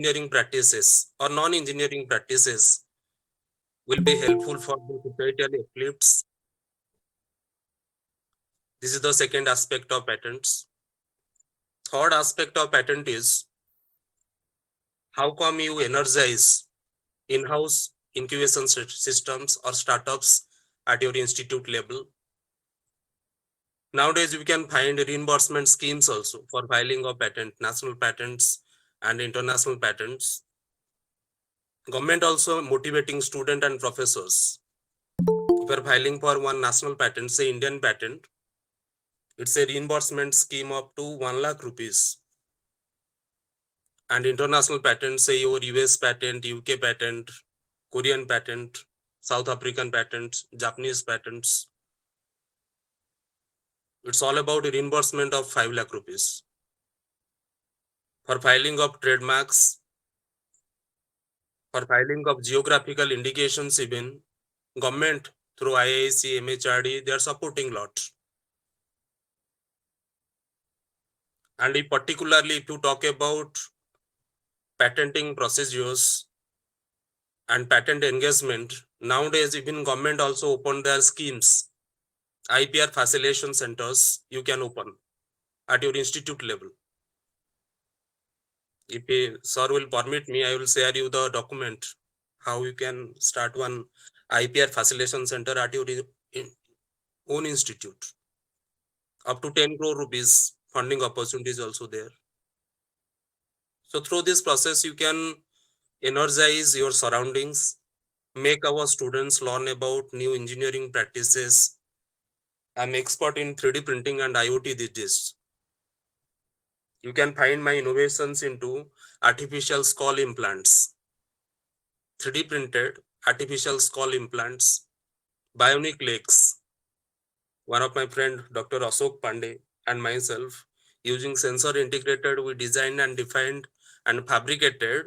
engineering practices or non-engineering practices will be helpful for the societal uplifts. This is the second aspect of patents. Third aspect of patent is how come you energize in-house incubation systems or startups at your institute level. Nowadays, we can find reimbursement schemes also for filing of patent, national patents and international patents. Government also motivating student and professors. If you are filing for one national patent, say Indian patent, it's a reimbursement scheme up to 1 lakh rupees. And international patents, say your US patent, UK patent, Korean patent, South African patents, Japanese patents. It's all about a reimbursement of 5 lakh rupees. For filing of trademarks, for filing of geographical indications even, government through IIC, MHRD, they are supporting lot. And particularly if you talk about patenting procedures and patent engagement, nowadays even government also opened their schemes. IPR facilitation centers you can open at your institute level. If a sir will permit me, I will share you the document how you can start one IPR facilitation center at your own institute. Up to 10 crore rupees funding opportunities also there. So through this process, you can energize your surroundings, make our students learn about new engineering practices. I'm expert in 3D printing and IoT these days. You can find my innovations into artificial skull implants, 3D printed artificial skull implants, bionic legs. One of my friend, Dr. Ashok Pandey, and myself, using sensor integrated, we designed and defined and fabricated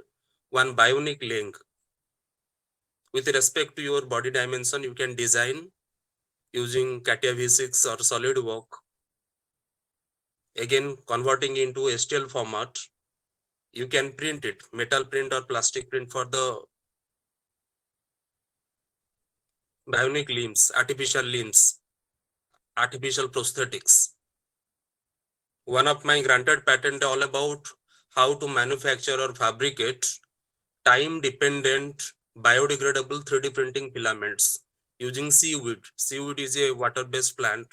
one bionic leg. With respect to your body dimension, you can design using CATIA V6 or SolidWorks. Again, converting into STL format, you can print it, metal print or plastic print for the bionic limbs, artificial prosthetics. One of my granted patent all about how to manufacture or fabricate time-dependent biodegradable 3D printing filaments using seaweed. Seaweed is a water-based plant.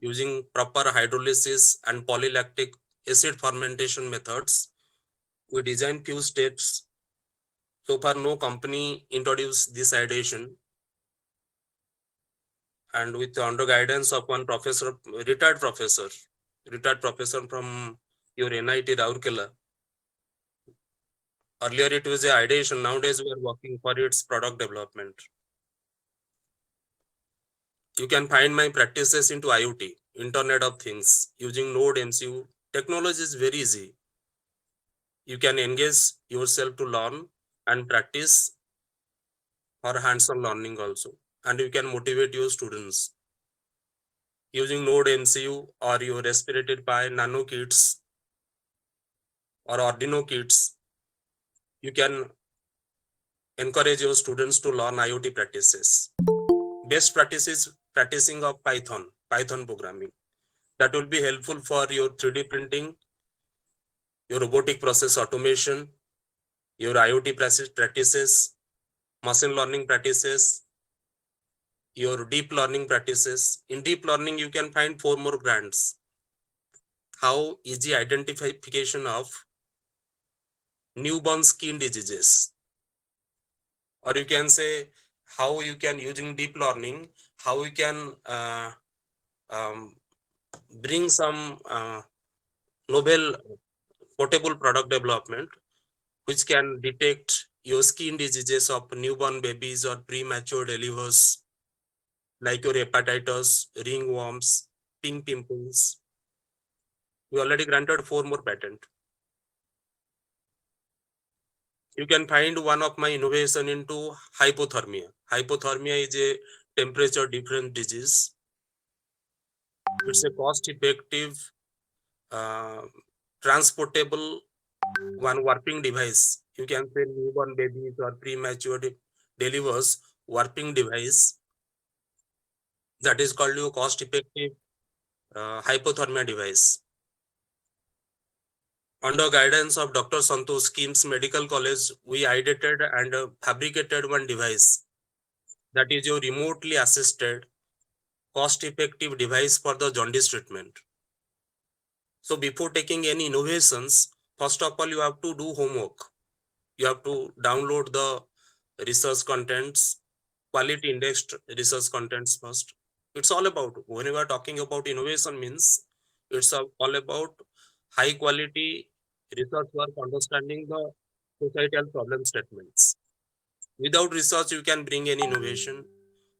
Using proper hydrolysis and polylactic acid fermentation methods, we designed few steps. So far, no company introduced this ideation. And with under guidance of one professor, retired professor from your NIT Rourkela. Earlier it was a ideation. Nowadays we are working for its product development. You can find my practices into IoT, Internet of Things, using Node MCU. Technology is very easy. You can engage yourself to learn and practice for hands-on learning also. And you can motivate your students. Using Node MCU or your Raspberry Pi Nano kits or Arduino kits, you can encourage your students to learn IoT practices. Best practice is practicing of Python programming. That will be helpful for your 3D printing, your robotic process automation, your IoT practices, machine learning practices, your deep learning practices. In deep learning, you can find 4 more grants. How easy identification of newborn skin diseases. Or you can say how you can, using deep learning, how you can bring some novel portable product development which can detect your skin diseases of newborn babies or premature delivers, like your hepatitis, ringworms, pink pimples. We already granted 4 more patent. You can find one of my innovation into hypothermia. Hypothermia is a temperature different disease. It's a cost effective, transportable one warping device. You can say newborn babies or premature delivers warping device, that is called your cost effective hypothermia device. Under guidance of Dr. Santosh KIMS Medical College, we ideated and fabricated one device, that is your remotely assisted cost effective device for the jaundice treatment. So before taking any innovations, first of all, you have to do homework. You have to download the research contents, quality indexed research contents first. It's all about, when we are talking about innovation means, it's all about high quality research work, understanding the societal problem statements. Without research, you can bring any innovation,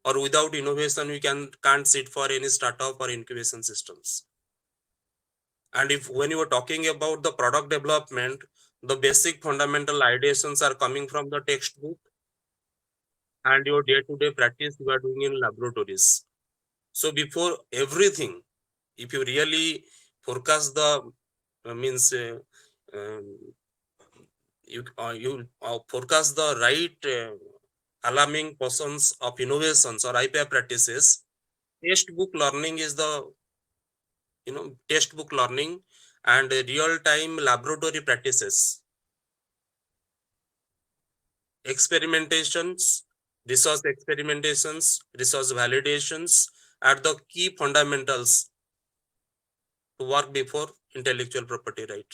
or without innovation, you can't sit for any startup or incubation systems. And if when you are talking about the product development, the basic fundamental ideations are coming from the textbook and your day-to-day practice you are doing in laboratories. So before everything, if you really forecast the means um, you forecast the right alarming portions of innovations or IPA practices, textbook learning is the textbook learning and real-time laboratory practices, experimentations, research validations are the key fundamentals to work before intellectual property right.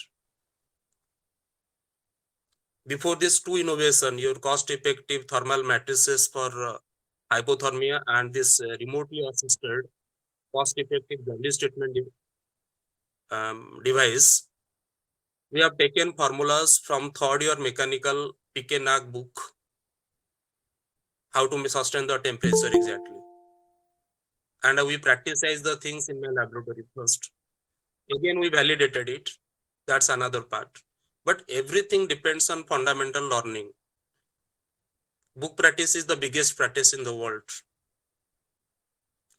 Before this two innovation, your cost-effective thermal matrices for hypothermia and this remotely assisted cost-effective jaundice treatment device, we have taken formulas from third year mechanical PK book, how to sustain the temperature exactly. And we practiced the things in my laboratory first. Again, we validated it. That's another part. But everything depends on fundamental learning. Book practice is the biggest practice in the world.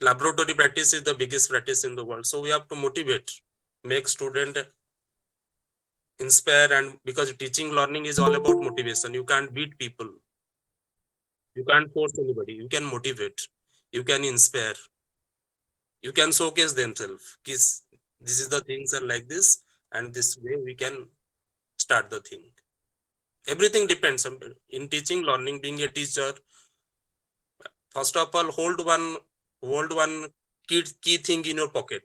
Laboratory practice is the biggest practice in the world. So we have to motivate, make student inspire, and because teaching learning is all about motivation. You can't beat people. You can't force anybody. You can motivate. You can inspire. You can showcase themselves. This is the things are like this, and this way we can start the thing. Everything depends on in teaching learning. Being a teacher, first of all, hold one key thing in your pocket.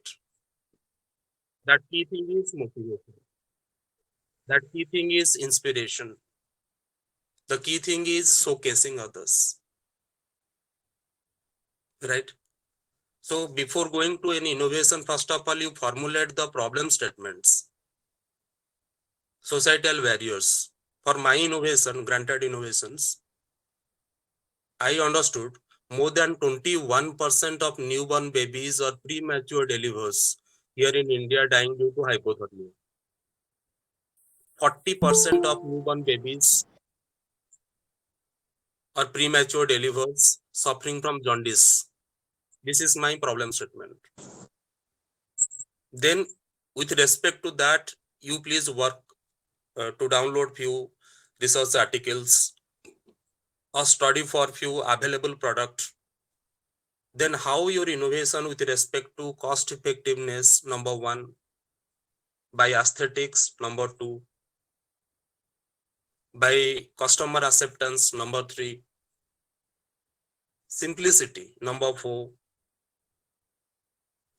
That key thing is motivation. That key thing is inspiration. The key thing is showcasing others. Right? So before going to any innovation, first of all, you formulate the problem statements, societal barriers. For my innovation, granted innovations, I understood more than 21% of newborn babies or premature delivers here in India dying due to hypothermia. 40% of newborn babies or premature delivers suffering from jaundice. This is my problem statement. Then, with respect to that, you please work to download few research articles or study for few available product. Then how your innovation with respect to cost effectiveness, number one, by aesthetics, number two, by customer acceptance, number three, simplicity, number four,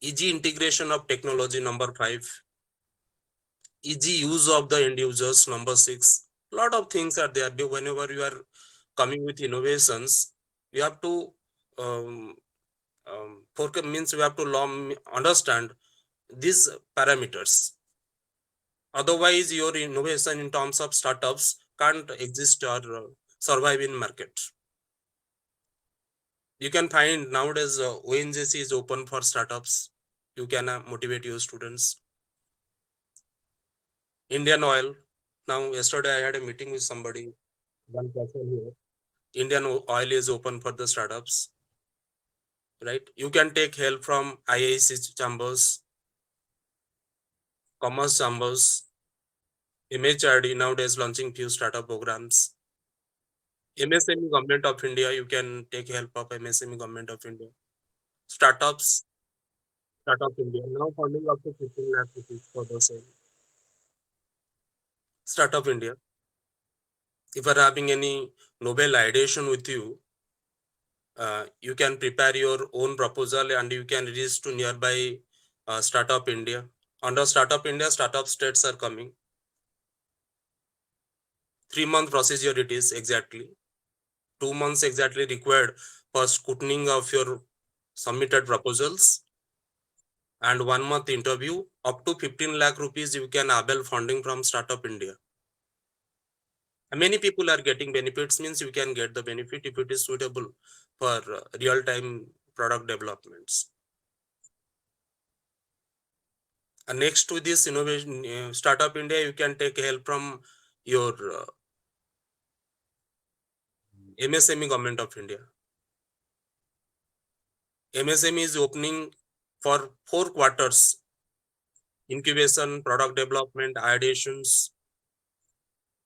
easy integration of technology, number five, easy use of the end users, number six. Lot of things are there. Whenever you are coming with innovations, you have to means we have to understand these parameters. Otherwise, your innovation in terms of startups can't exist or survive in market. You can find nowadays ONGC is open for startups. You can motivate your students. Indian Oil. Now, yesterday I had a meeting with somebody, one person here. Indian Oil is open for the startups, right? You can take help from IIC chambers, commerce chambers, MHRD nowadays launching few startup programs. MSME Government of India, you can take help of MSME Government of India. Startups, Startup India, now funding up to 15 lakh rupees for the same. Startup India, if you are having any Nobel ideation with you, you can prepare your own proposal and you can reach to nearby Startup India. Under Startup India, startup states are coming. 3-month procedure it is exactly. 2 months exactly required for scrutiny of your submitted proposals, and 1 month interview. Up to 15 lakh rupees you can avail funding from Startup India. And many people are getting benefits, means you can get the benefit if it is suitable for real-time product developments. And next to this innovation, Startup India, you can take help from your MSME Government of India. MSME is opening for 4 quarters incubation, product development, ideations,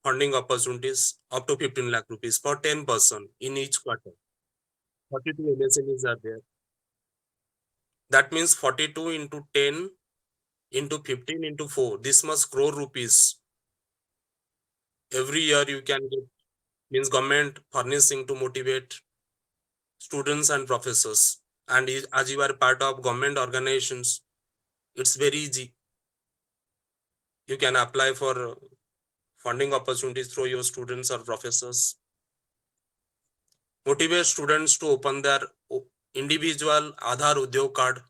funding opportunities up to 15 lakh rupees for 10% in each quarter. 42 MSMEs are there. That means 42 into 10 into 15 into 4. This must crore rupees. Every year you can get, means government furnishing to motivate students and professors. And as you are part of government organizations, it's very easy. You can apply for funding opportunities through your students or professors. Motivate students to open their individual Aadhaar Udyog card.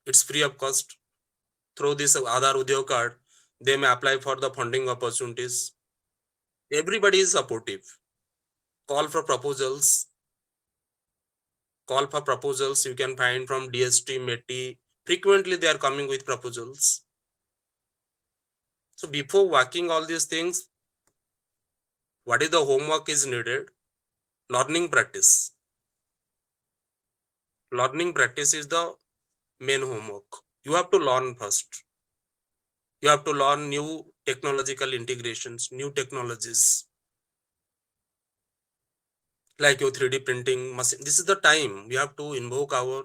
It's free of cost. Through this Aadhaar Udyog card, they may apply for the funding opportunities. Everybody is supportive. Call for proposals. Call for proposals you can find from DST, METI. Frequently they are coming with proposals. So before working all these things, what is the homework is needed? Learning practice. Learning practice is the main homework. You have to learn first. You have to learn new technological integrations, new technologies, like your 3D printing machine. This is the time we have to invoke our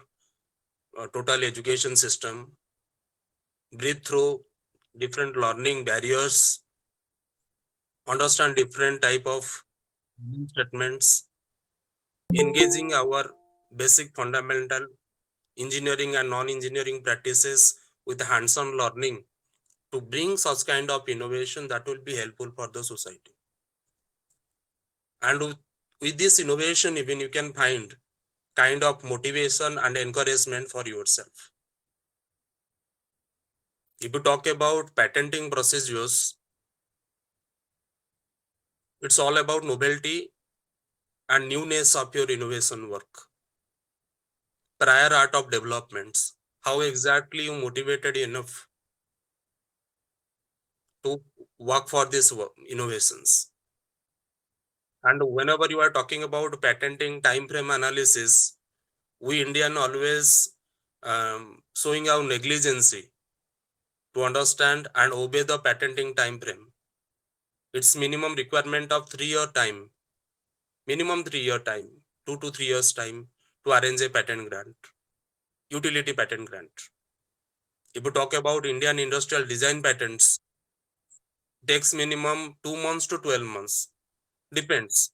total education system, breathe through different learning barriers, understand different type of statements, engaging our basic fundamental engineering and non-engineering practices with hands-on learning to bring such kind of innovation that will be helpful for the society. And with this innovation, even you can find kind of motivation and encouragement for yourself. If you talk about patenting procedures, it's all about novelty and newness of your innovation work. Prior art of developments, how exactly you motivated enough to work for these innovations. And whenever you are talking about patenting time frame analysis, we Indian always showing our negligence to understand and obey the patenting time frame. It's minimum requirement of 3 year time, minimum 3 year time, 2 to 3 years time to arrange a patent grant, utility patent grant. If you talk about Indian industrial design patents, takes minimum 2 months to 12 months. Depends.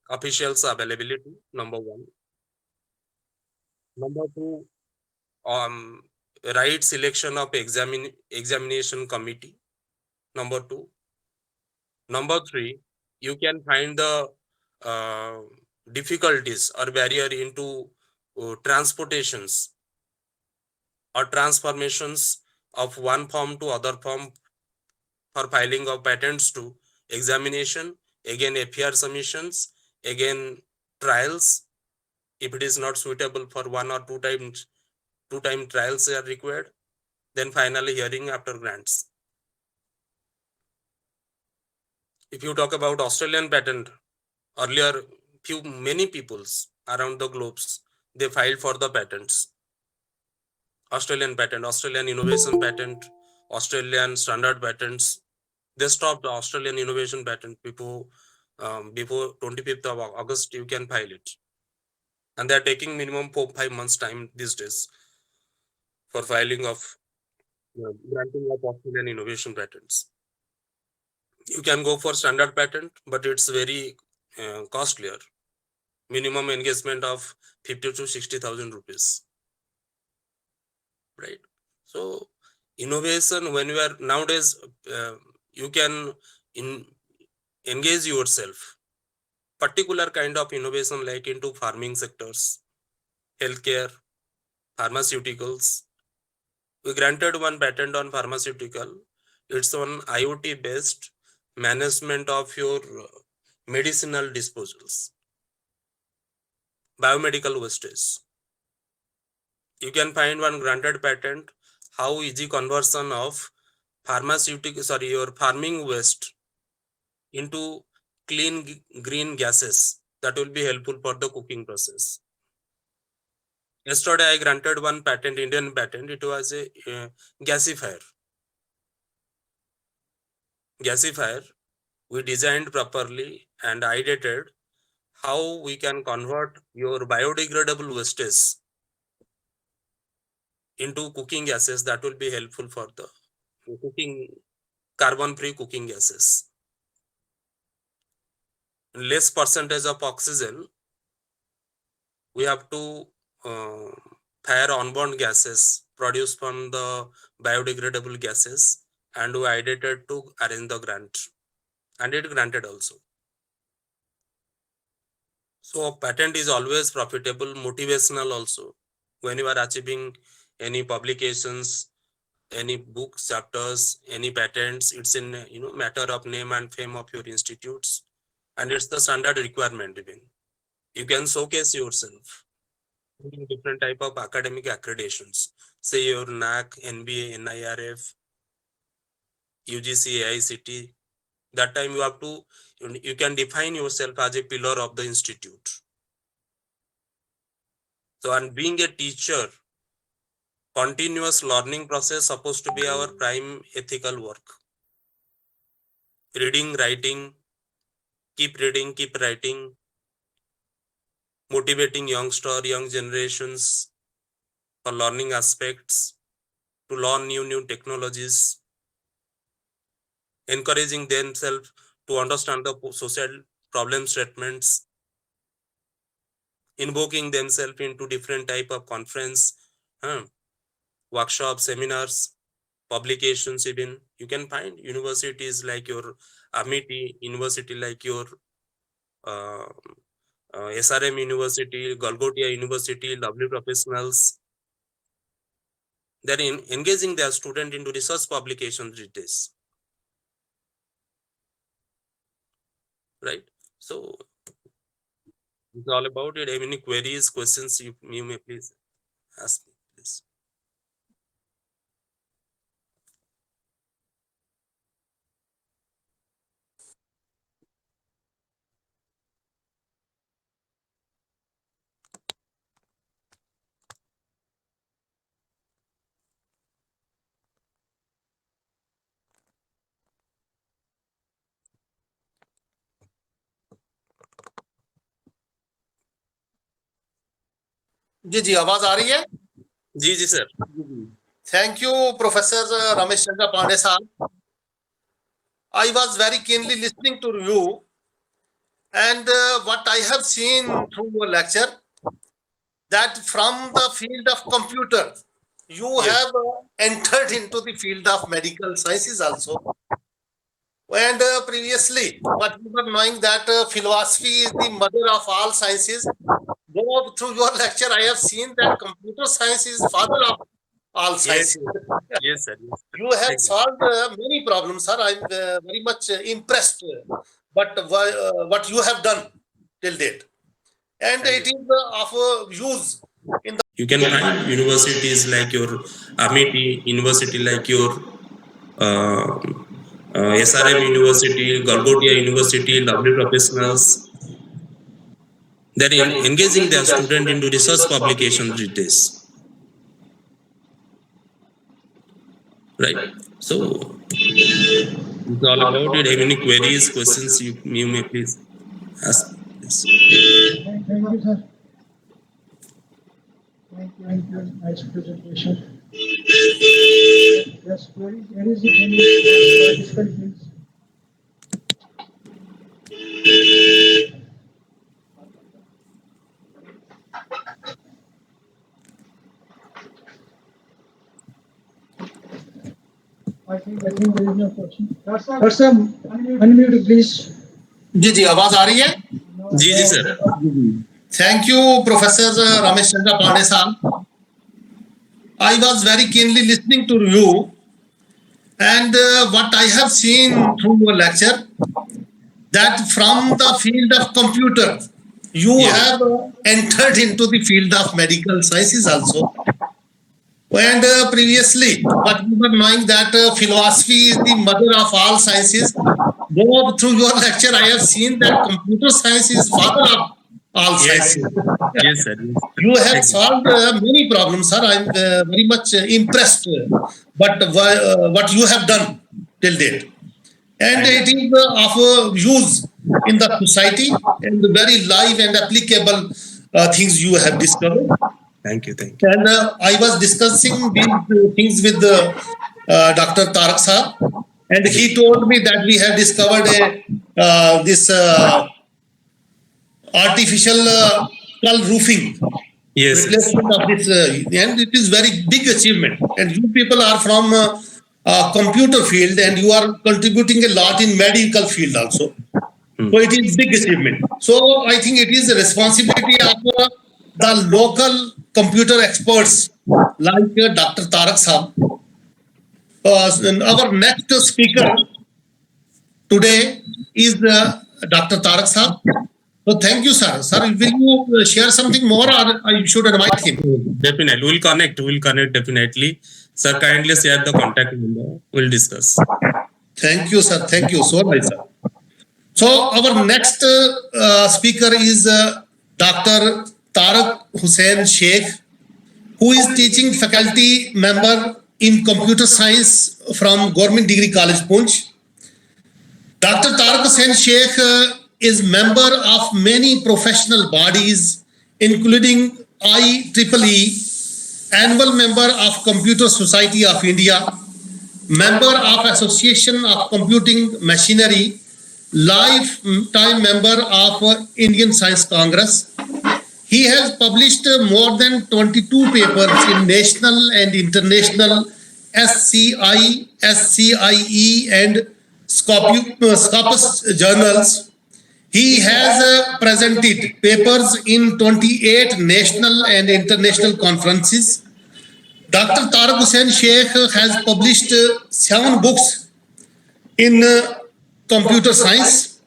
Officials availability, number one. Number two, um, right selection of examination committee. Number two. Number three, you can find the uh, difficulties or barrier into transportations or transformations of one form to other form for filing of patents to examination, again FER submissions, again trials. If it is not suitable for one or two time trials are required, then finally hearing after grants. If you talk about Australian patent, earlier many peoples around the globes, they filed for the patents. Australian patent, Australian innovation patent, Australian standard patents. They stopped the Australian innovation patent before 25th of August. You can file it, and they are taking minimum 4-5 months time these days for filing of granting of Australian innovation patents. You can go for standard patent, but it's very costlier. Minimum engagement of 50 to 60,000 rupees, right? So innovation, when you are nowadays, you can engage yourself. Particular kind of innovation like into farming sectors, healthcare, pharmaceuticals. We granted one patent on pharmaceutical. It's on IoT based management of your medicinal disposals, biomedical wastage. You can find one granted patent, how easy conversion of your farming waste into clean green gases that will be helpful for the cooking process. Yesterday, I granted one patent, Indian patent. It was a gasifier. Gasifier, we designed properly and ideated how we can convert your biodegradable wastes into cooking gases that will be helpful for the cooking, carbon-free cooking gases. Less percentage of oxygen, we have to fire onboard gases produced from the biodegradable gases, and we ideated to arrange the grant, and it granted also. So patent is always profitable, motivational also. When you are achieving any publications, any books, chapters, any patents, it's in matter of name and fame of your institutes, and it's the standard requirement even. You can showcase yourself in different type of academic accreditations. Say your NAC, NBA, NIRF, UGC, AICT. That time you can define yourself as a pillar of the institute. So, and being a teacher, continuous learning process supposed to be our prime ethical work. Reading, writing, keep reading, keep writing, motivating young generations for learning aspects, to learn new technologies, encouraging themselves to understand the social problem statements, invoking themselves into different type of conference, workshops, seminars, publications. Even you can find universities like your Amity University, like your uh, SRM University, Golgotia University, lovely professionals. They're engaging their student into research publications these days, right? So it's all about it. Any queries, questions, you may please ask me, please. जी जी आवाज आ रही है जी जी sir thank you professor Ramesh Chandra Pandey साहब I was very keenly listening to you and what I have seen through your lecture that from the field of computer you Yes. have entered into the field of medical sciences also and previously what we were knowing that philosophy is the mother of all sciences. Though through your lecture I have seen that computer science is father of all Yes, sciences. yes, sir. Yes, sir. You have Exactly. solved many problems, sir. I'm very much impressed. But what you have done till date, and Thank it you. is of use in the. You can find universities like your Amity University, like your uh, SRM University, Golgotia University, lovely professionals. They're engaging their student into research publication these days, right? So it's all about it. Any queries, questions you may please ask. Yes. Thank you, sir. Thank you. Nice presentation. Yes, where is it? Any participant, please? I think there is no question. Sir, unmute please. जी जी, आवाज आ रही है? जी जी sir. Thank you, Professor Ramesh Chandra Pandey sir. I was very keenly listening to you, and what I have seen through your lecture, that from the field of computer, you Yes. have entered into the field of medical sciences also. And previously, what you were knowing that philosophy is the mother of all sciences. Though through your lecture, I have seen that computer science is father of all Yes. sciences. Yes sir. Yes. You have Thank you. solved many problems, sir. I'm very much impressed. But what you have done till date, and it is of use in the society and very live and applicable things you have discovered. Thank you. Thank you. And I was discussing these things with Dr. Tarak sir, and he told me that we have discovered this artificial skull roofing. Yes. Yes. Replacement of this, and it is very big achievement. And you people are from computer field, and you are contributing a lot in medical field also. So it is big achievement. So I think it is a responsibility of the local computer experts like Dr. Tarak Saab. Our next speaker today is Dr. Tarak Saab. So thank you, sir. Sir, will you share something more, or I should invite him? Definitely. We'll connect definitely. Sir, kindly share the contact number. We'll discuss. Thank you, sir. Thank you so much, sir. So our next speaker is Dr. Tarak Hussain Sheikh, who is teaching faculty member in computer science from Government Degree College, Poonch. Dr. Tarak Hussain Sheikh is member of many professional bodies, including IEEE, annual member of Computer Society of India, member of Association of Computing Machinery, lifetime member of Indian Science Congress. He has published more than 22 papers in national and international SCI, SCIE and Scopus journals. He has presented papers in 28 national and international conferences. Dr. Tarak Hussain Sheikh has published 7 books in computer science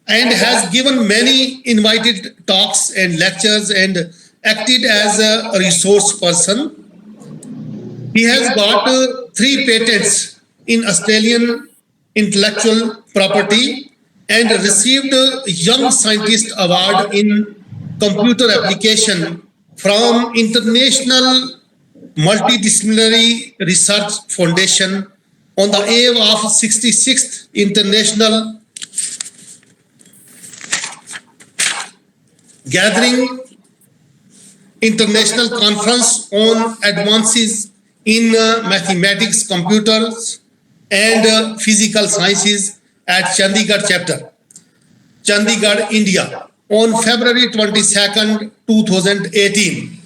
and has given many invited talks and lectures and acted as a resource person. He has got 3 patents in Australian intellectual property and received a Young Scientist Award in Computer Application from International Multidisciplinary Research Foundation on the eve of 66th International Gathering International Conference on Advances in Mathematics, Computers and Physical Sciences at Chandigarh chapter, Chandigarh, India, on February 22nd, 2018.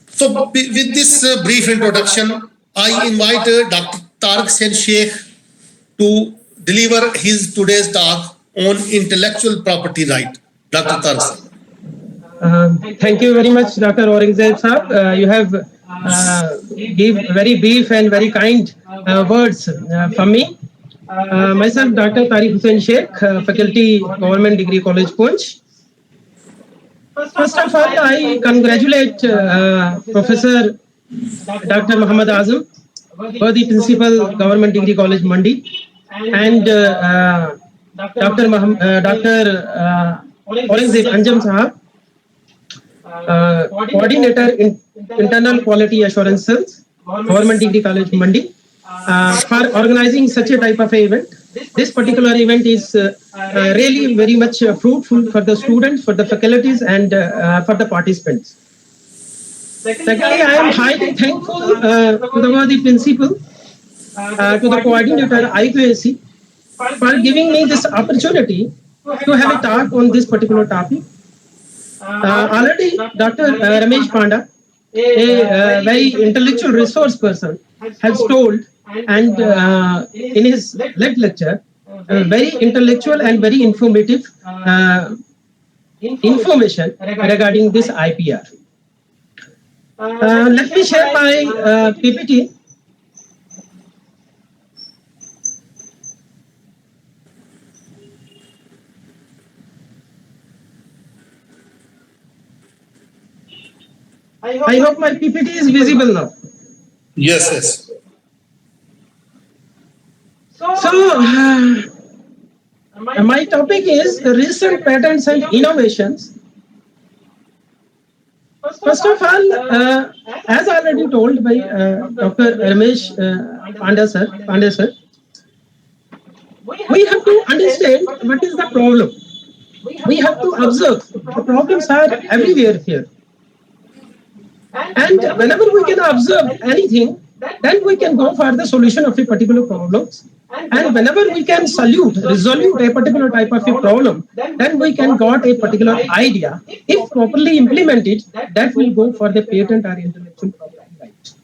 So with this brief introduction, I invite Dr. Tarak Hussain Sheikh to deliver his today's talk on intellectual property right. Dr. Tarak. Thank you very much, Dr. Aurangzeb sir. You have give very brief and very kind words from me. Myself, Dr. Tarak Hussain Sheikh, Faculty, Government Degree College, Poonch. First of all, I congratulate Professor Dr. Muhammad Azam for the Principal, Government Degree College, Mandi, and Dr. Aurangzeb Anjum Sahab, Coordinator in Internal Quality Assurance Cells, Government Degree College, Mandi, for organizing such a type of event. This particular event is really very much fruitful for the students, for the faculties, and for the participants. Secondly, I am highly thankful to the worthy principal, to the coordinator IQAC, for giving me this opportunity to have a talk on this particular topic. Already, Dr. Ramesh Panda, a very intellectual resource person, has told, and in his lecture, very intellectual and very informative information regarding this IPR. Let me share my PPT. I hope my PPT is visible now. Yes, yes. So, my topic is recent patents and innovations. First of all, as already told by Dr. Ramesh Panda sir, we have to understand what is the problem. We have to observe the problems are everywhere here. And whenever we can observe anything, then we can go for the solution of a particular problem. And whenever we can resolve a particular type of a problem, then we can got a particular idea. If properly implemented, that will go for the patent or intellectual property right.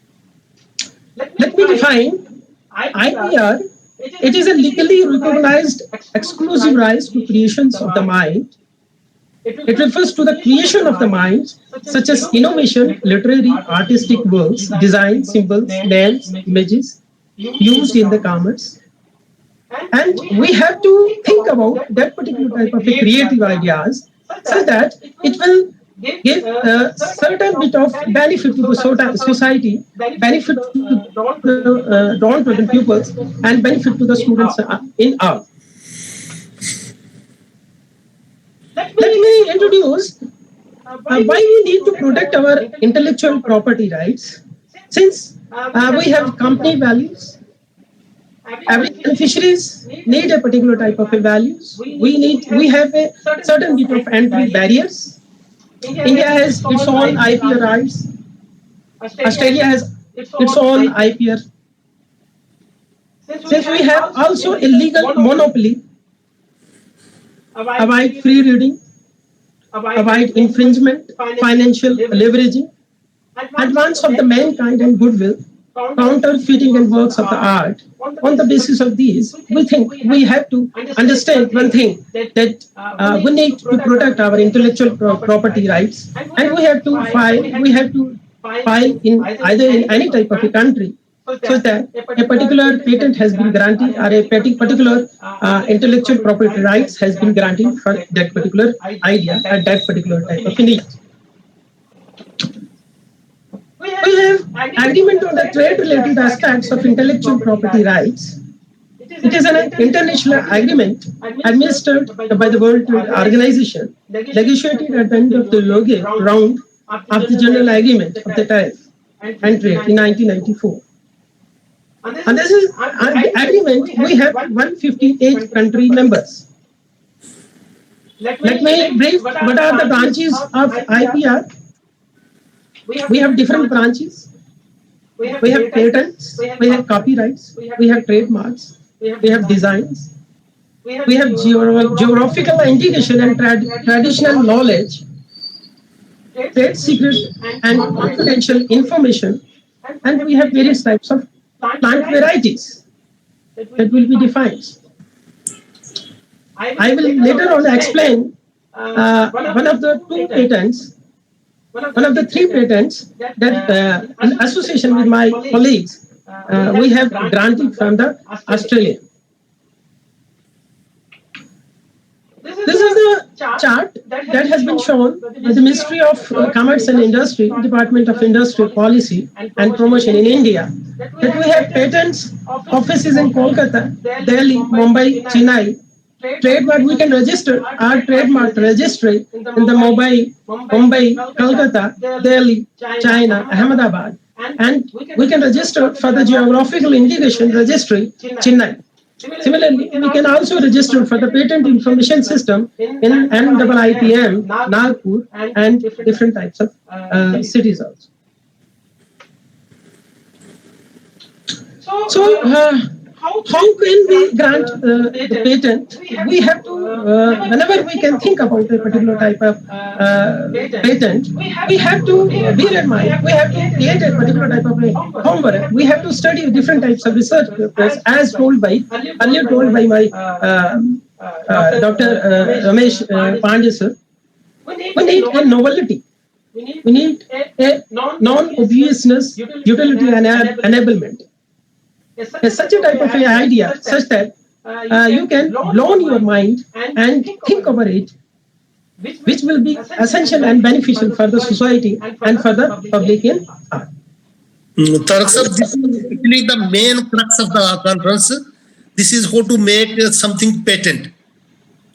Let me define IPR. It is a legally recognized exclusive rights to creations of the mind. It refers to the creation of the mind, such as innovation, literary, artistic works, design, symbols, names, images, used in the commerce. And we have to think about that particular type of creative ideas, so that it will give a certain bit of benefit to the society, benefit to the downtrodden pupils, and benefit to the students in all. Let me introduce why we need to protect our intellectual property rights. Since we have company values, every beneficiaries need a particular type of values. We have a certain bit of entry barriers. India has its own IPR rights. Australia has its own IPR. Since we have also a legal monopoly, avoid free reading, avoid infringement, financial leveraging, advance of the mankind and goodwill, counterfeiting and works of the art. On the basis of these, we think we have to understand one thing, that we need to protect our intellectual property rights, and we have to file in either in any type of a country, so that a particular patent has been granted or a particular intellectual property rights has been granted for that particular idea or that particular type of need. We have agreement on the trade-related aspects of intellectual property rights. It is an international agreement administered by the World Trade Organization, negotiated at the end of the Logue round of the General Agreement of the Tariff and Trade in 1994. And this is an agreement. We have 158 country members. Let me brief what are the branches of IPR. We have different branches. We have patents, we have copyrights, we have trademarks, we have designs, we have geographical indication and traditional knowledge, trade secret and confidential information, and we have various types of plant varieties that will be defined. I will later on explain one of the two patents, one of the three patents that in association with my colleagues we have granted from the Australia. This is the chart that has been shown by the Ministry of Commerce and Industry, Department of Industry Policy and Promotion in India, that we have patents offices in Kolkata, Delhi, Mumbai, Chennai. Trademark we can register our trademark registry in the Mumbai, Kolkata, Delhi, China, Ahmedabad, and we can register for the geographical indication registry, Chennai. Similarly, we can also register for the patent information system in NIIPM, Nagpur, and different types of cities also. So, how can we grant the patent? We have to, whenever we can think about a particular type of patent, we have to bear in mind, we have to create a particular type of homework. We have to study different types of research papers, as earlier told by my Dr. Ramesh Pandey sir. We need a novelty. We need a non-obviousness, utility, and enablement. Such a type of an idea, such that you can blow your mind and think over it, which will be essential and beneficial for the society and for the public in art. Tarak sir, this is actually the main crux of the conference. This is how to make something patent.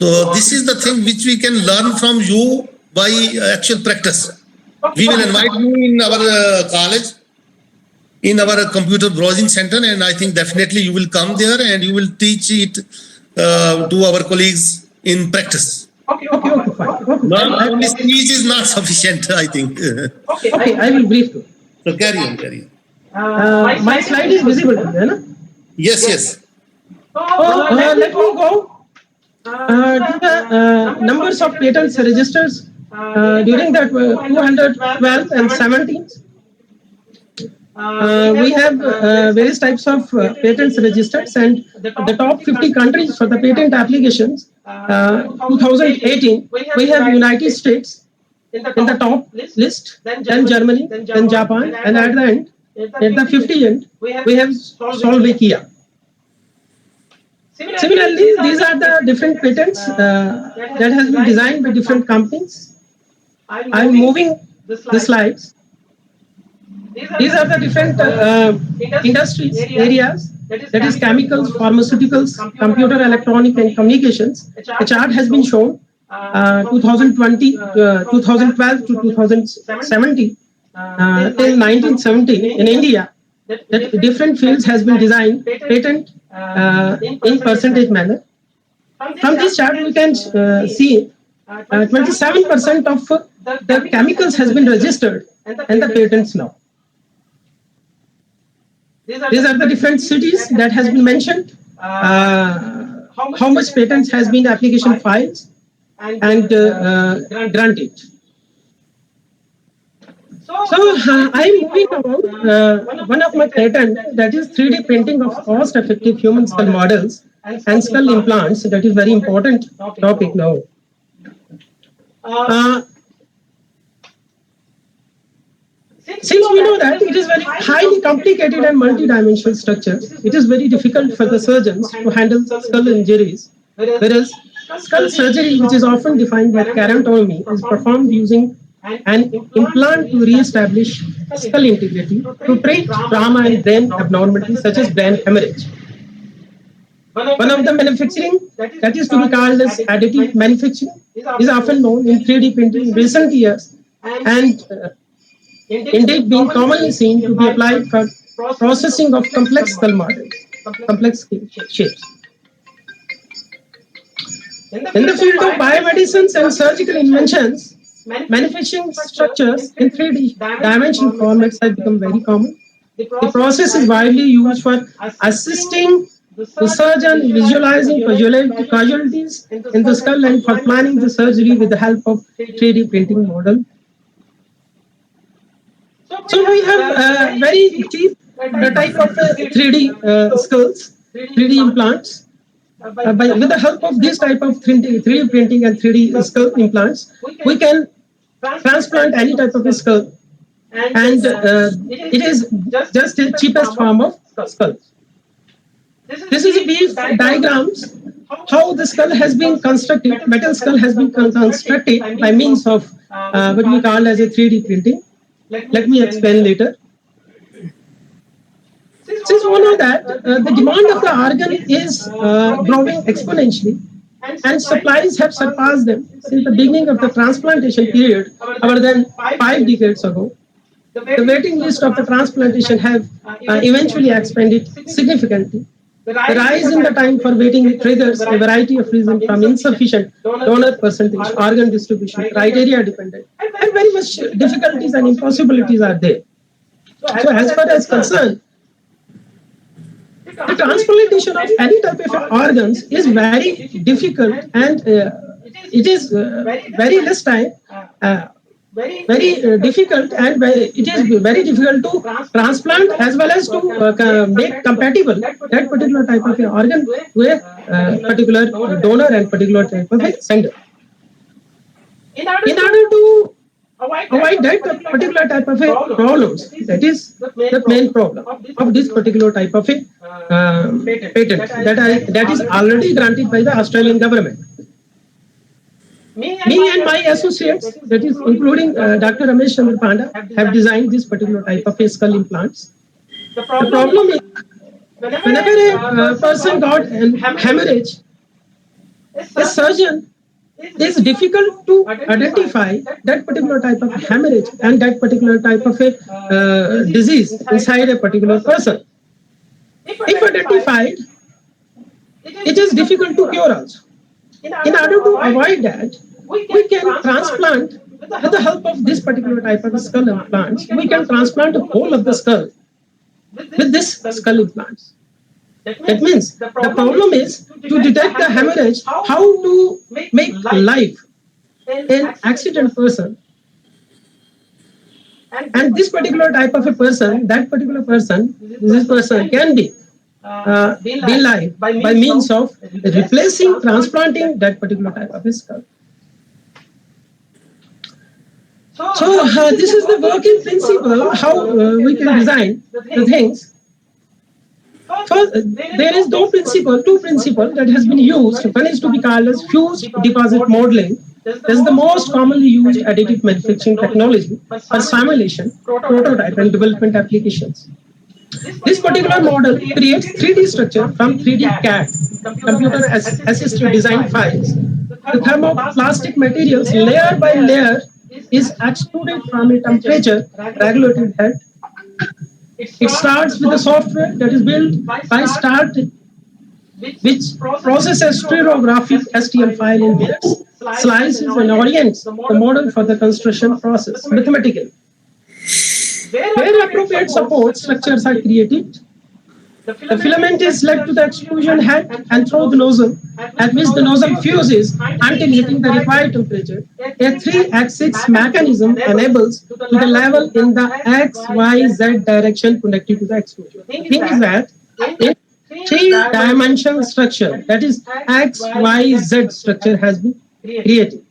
So this is the thing which we can learn from you by actual practice. We will invite you in our college, in our computer browsing center, and I think definitely you will come there and you will teach it to our colleagues in practice. Okay, fine. Not only speech is not sufficient, I think. Okay, I will brief you. So carry on. My slide is visible, right? Yes. Let me go to the numbers of patents registers during that 212 and 17. We have various types of patents registered, and the top 50 countries for the patent applications 2018, we have United States in the top list, then Germany, then Japan, and at the end, at the 50 end, we have Slovakia. Similarly, these are the different patents that has been designed by different companies. I'm moving the slides. These are the different industries, areas, that is chemicals, pharmaceuticals, computer, electronic, and communications. A chart has been shown 2012 to 2070 till 1970 in India. That different fields has been designed, patent in percentage manner. From this chart, we can see 27% of the chemicals has been registered and the patents now. These are the different cities that has been mentioned, how much patents has been application files and granted. So I'm moving about one of my patent, that is 3D printing of cost-effective human skull models and skull implants. That is very important topic now. Since we know that it is very highly complicated and multi-dimensional structure, it is very difficult for the surgeons to handle skull injuries, whereas skull surgery, which is often defined by keratotomy, is performed using an implant to re-establish skull integrity to treat trauma and brain abnormalities such as brain hemorrhage. One of the manufacturing that is to be called as additive manufacturing is often known in 3D printing in recent years, and indeed being commonly seen to be applied for processing of complex skull models, complex shapes. In the field of biomedicines and surgical inventions, manufacturing structures in 3D dimensional formats have become very common. The process is widely used for assisting the surgeon in visualizing casualties in the skull and for planning the surgery with the help of 3D printing model. So we have very cheap type of 3D skulls, 3D implants. With the help of this type of 3D printing and 3D skull implants, we can transplant any type of a skull, and it is just the cheapest form of skull. This is a brief diagrams how the skull has been constructed. Metal skull has been constructed by means of what we call as a 3D printing. Let me explain later. Since we know that the demand of the organ is growing exponentially, and supplies have surpassed them since the beginning of the transplantation period, more than 5 decades ago, the waiting list of the transplantation have eventually expanded significantly. The rise in the time for waiting triggers a variety of reasons, from insufficient donor percentage, organ distribution, criteria dependent, and very much difficulties and impossibilities are there. So as far as concerned, the transplantation of any type of organs is very difficult, and it is very less time, very difficult, and it is very difficult to transplant as well as to make compatible that particular type of organ with particular donor and particular type of sender. In order to avoid that particular type of problems, that is the main problem of this particular type of patent that is already granted by the Australian government. Me and my associates, that is including Dr. Ramesh Chandra Panda, have designed this particular type of skull implants. The problem is, whenever a person got an hemorrhage, a surgeon, it is difficult to identify that particular type of hemorrhage and that particular type of a disease inside a particular person. If identified, it is difficult to cure also. In order to avoid that, we can transplant with the help of this particular type of skull implants. We can transplant the whole of the skull with this skull implants. That means the problem is to detect the hemorrhage, how to make life an accident person. And this particular type of a person, that particular person, this person can be live by means of replacing, transplanting that particular type of a skull. So this is the working principle, how we can design the things. First, there is two principles that has been used. One is to be called as fused deposit modeling. This is the most commonly used additive manufacturing technology for simulation, prototype, and development applications. This particular model creates 3D structure from 3D CAD, computer-assisted design files. The thermoplastic materials, layer by layer, is extruded from a temperature-regulated head. It starts with the software that is built by START, which processes stereographic STL file in minutes, slices and orients the model for the construction process mathematically. Where appropriate support structures are created, the filament is led to the extrusion head and through the nozzle, at which the nozzle fuses until hitting the required temperature. A 3-axis mechanism enables to the level in the XYZ direction connected to the extrusion. The thing is that a 3-dimensional structure, that is XYZ structure, has been created.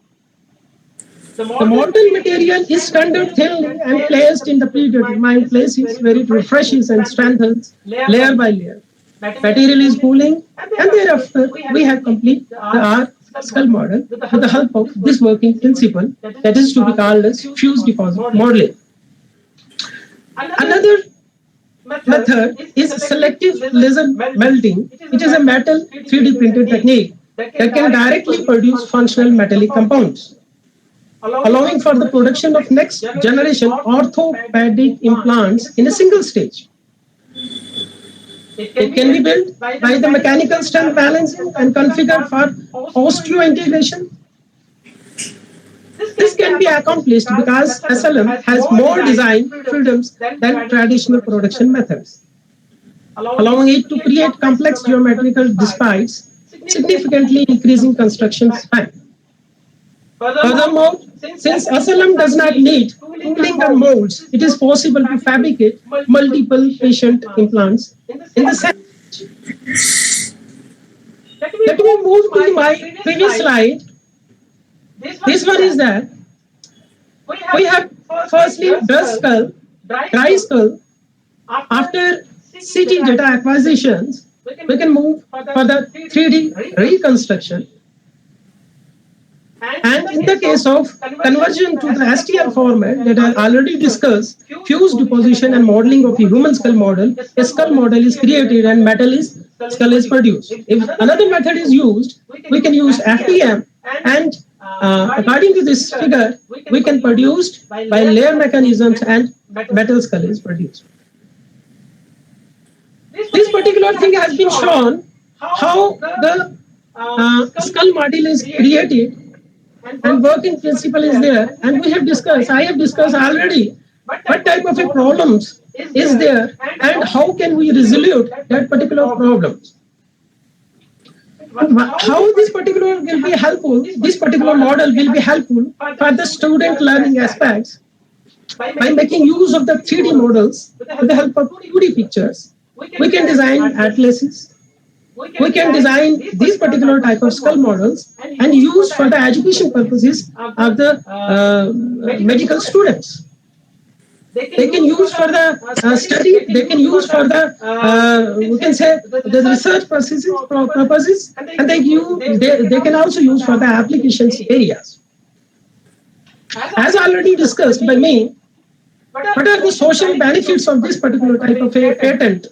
The model material is rendered thinly and placed in the predetermined places where it refreshes and strengthens layer by layer. Material is cooling, and thereafter we have completed our skull model with the help of this working principle that is to be called as fused deposit modeling. Another method is selective laser melting. It is a metal 3D printed technique that can directly produce functional metallic compounds, allowing for the production of next generation orthopedic implants in a single stage. It can be built by the mechanical strength balancing and configured for osseointegration. This can be accomplished because SLM has more design freedoms than traditional production methods, allowing it to create complex geometrical despite significantly increasing construction span. Furthermore, since SLM does not need tooling or molds, it is possible to fabricate multiple patient implants in the same. Let me move to my previous slide. This one is that we have firstly dry skull. After CT data acquisitions, we can move for the 3D reconstruction. And in the case of conversion to the STL format that I already discussed, fused deposition and modeling of a human skull model, a skull model is created and skull is produced. If another method is used, we can use FDM, and according to this figure, we can produce by layer mechanisms and metal skull is produced. This particular thing has been shown how the skull model is created and working principle is there, and I have discussed already what type of a problems is there and how can we resolve that particular problems. How this particular will be helpful, this particular model will be helpful for the student learning aspects by making use of the 3D models with the help of 2D pictures. We can design atlases. We can design these particular type of skull models and use for the education purposes of the medical students. They can use for the study. They can use for the we can say the research purposes, and they can also use for the applications areas. As already discussed by me, what are the social benefits of this particular type of a patent?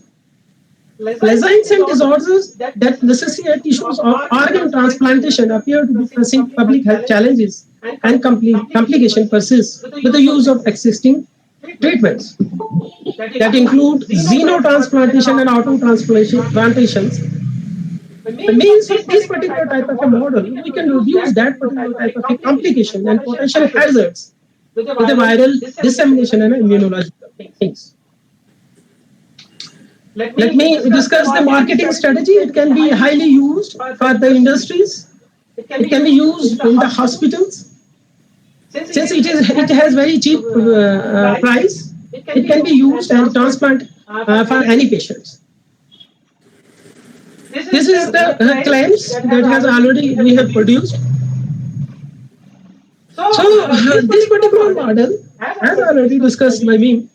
Lesions and disorders that necessitate tissues or organ transplantation appear to be pressing public health challenges, and complication persists with the use of existing treatments that include xenotransplantation and autotransplantations. The means of this particular type of a model, we can reduce that particular type of a complication and potential hazards with the viral dissemination and immunological things. Let me discuss the marketing strategy. It can be highly used for the industries. It can be used in the hospitals. Since it has very cheap price, it can be used and transplant for any patients. This is the claims that has already we have produced. So this particular model, as already discussed by me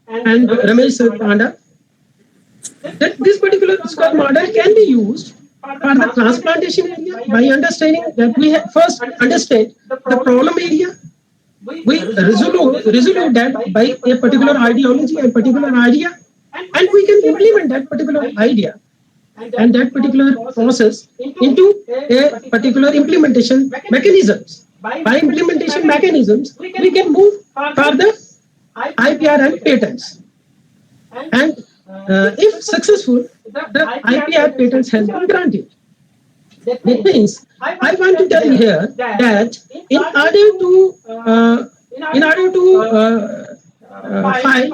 and Ramesh Panda, that this particular skull model can be used for the transplantation area by understanding that we have first understand the problem area. We resolve that by a particular ideology and particular idea, and we can implement that particular idea and that particular process into a particular implementation mechanisms. By implementation mechanisms, we can move further IPR and patents. And if successful, the IPR patents has been granted. That means I want to tell you here that in order to file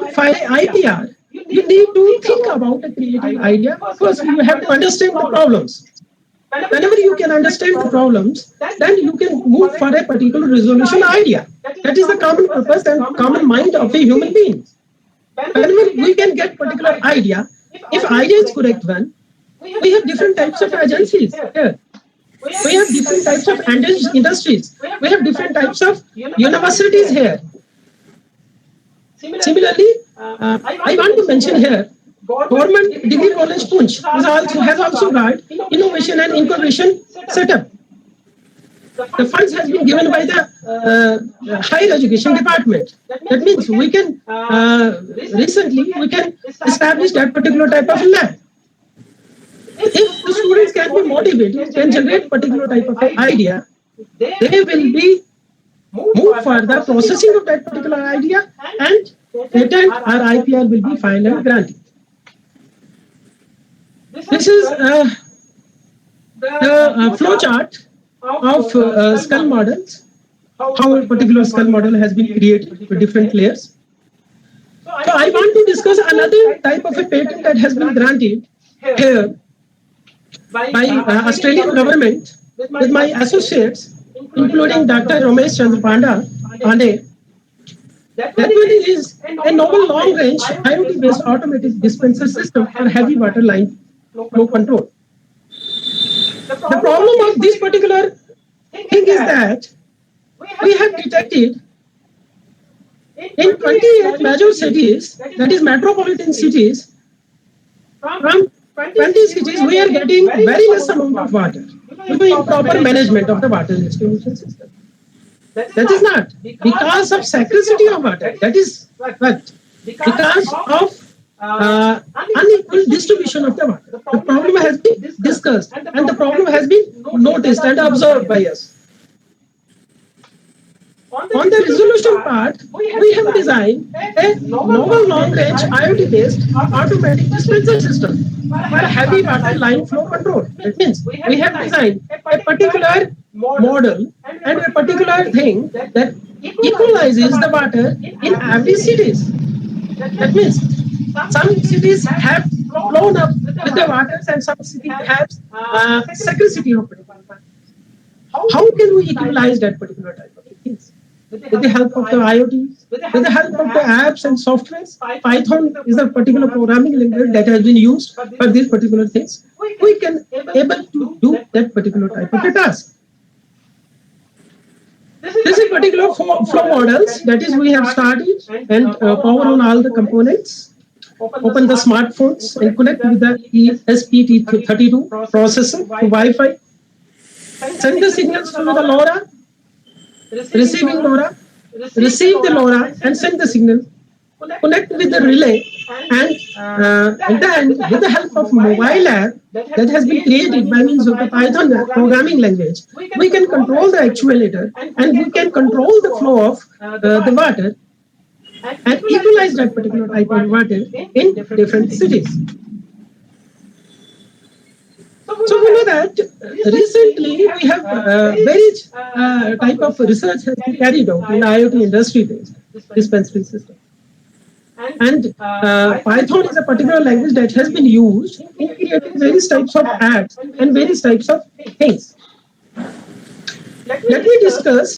IPR, you need to think about a creative idea. First, you have to understand the problems. Whenever you can understand the problems, then you can move for a particular resolution idea. That is the common purpose and common mind of a human being. Whenever we can get particular idea, if idea is correct one, we have different types of agencies here. We have different types of industries. We have different types of universities here. Similarly, I want to mention here, Government Degree College Poonch has also got innovation and incubation setup. The funds has been given by the higher education department. That means we can recently we can establish that particular type of lab. If the students can be motivated, can generate particular type of idea, they will be moved for the processing of that particular idea, and patent or IPR will be filed and granted. This is the flow chart of skull models, how a particular skull model has been created with different layers. So I want to discuss another type of a patent that has been granted here by Australian government with my associates, including Dr. Ramesh Chandra Pandey. That one is a novel long-range IoT-based automatic dispenser system for heavy water line flow control. The problem of this particular thing is that we have detected in 28 major cities, that is metropolitan cities, from 20 cities, we are getting very less amount of water due to improper management of the water distribution system. That is not because of scarcity of water. That is what? Because of unequal distribution of the water. The problem has been discussed and the problem has been noticed and observed by us. On the resolution part, we have designed a novel long-range IoT-based automatic dispenser system for heavy water line flow control. That means we have designed a particular model and a particular thing that equalizes the water in every cities. That means some cities have flown up with the waters and some cities have scarcity of it. How can we equalize that particular type of things? With the help of the IoT, with the help of the apps and softwares. Python is a particular programming language that has been used for these particular things. We can able to do that particular type of a task. This is particular flow models, that is we have started and power on all the components. Open the smartphones and connect with the ESP32 processor to Wi-Fi. Send the signals to the LoRa, receiving LoRa, receive the LoRa and send the signal, connect with the relay, and then with the help of mobile app that has been created by means of the Python programming language, we can control the actuator and we can control the flow of the water and equalize that particular type of water in different cities. So we know that recently we have various type of research has been carried out in the IoT industry-based dispensary system. And Python is a particular language that has been used in creating various types of apps and various types of things. Let me discuss